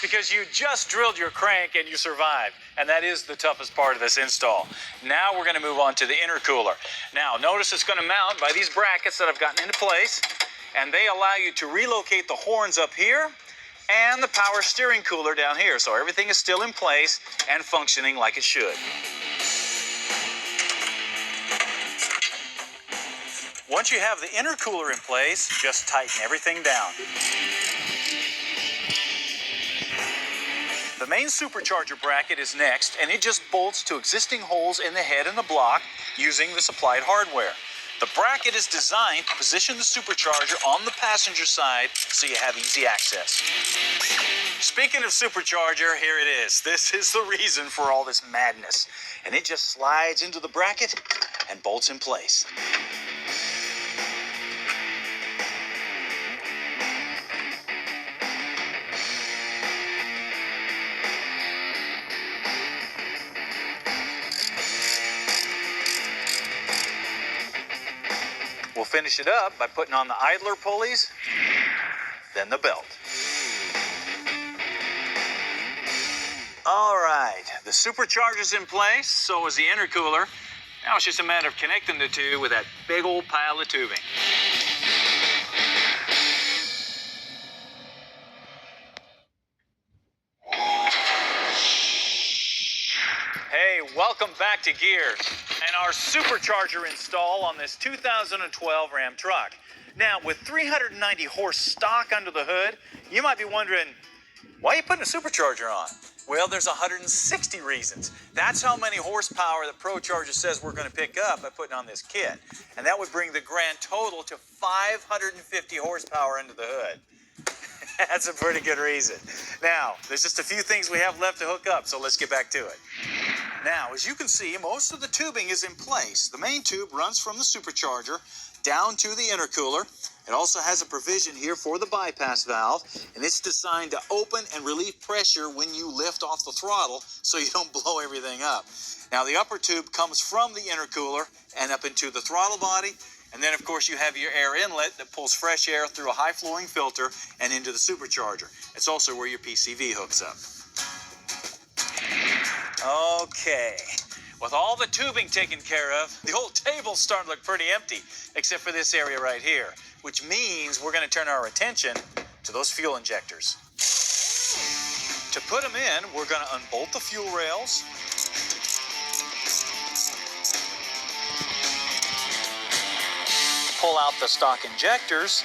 because you just drilled your crank and you survived. And that is the toughest part of this install. Now we're going to move on to the intercooler. Now notice it's going to mount by these brackets that I've gotten into place, and they allow you to relocate the horns up here and the power steering cooler down here. So everything is still in place and functioning like it should. Once you have the intercooler in place, just tighten everything down. The main supercharger bracket is next, and it just bolts to existing holes in the head and the block using the supplied hardware. The bracket is designed to position the supercharger on the passenger side so you have easy access. Speaking of supercharger, here it is. This is the reason for all this madness. And it just slides into the bracket and bolts in place. We'll finish it up by putting on the idler pulleys, then the belt. All right, the supercharger's in place, so is the intercooler. Now it's just a matter of connecting the two with that big old pile of tubing. Hey, welcome back to Gear and our supercharger install on this 2012 Ram truck. Now, with 390 horse stock under the hood, you might be wondering, why are you putting a supercharger on? Well, there's 160 reasons. That's how many horsepower the ProCharger says we're going to pick up by putting on this kit. And that would bring the grand total to 550 horsepower under the hood. That's a pretty good reason. Now, there's just a few things we have left to hook up, so let's get back to it. Now, as you can see, most of the tubing is in place. The main tube runs from the supercharger down to the intercooler. It also has a provision here for the bypass valve, and it's designed to open and relieve pressure when you lift off the throttle so you don't blow everything up. Now, the upper tube comes from the intercooler and up into the throttle body, and then, of course, you have your air inlet that pulls fresh air through a high-flowing filter and into the supercharger. It's also where your PCV hooks up. Okay, with all the tubing taken care of, the whole table's starting to look pretty empty, except for this area right here, which means we're going to turn our attention to those fuel injectors. To put them in, we're going to unbolt the fuel rails, pull out the stock injectors,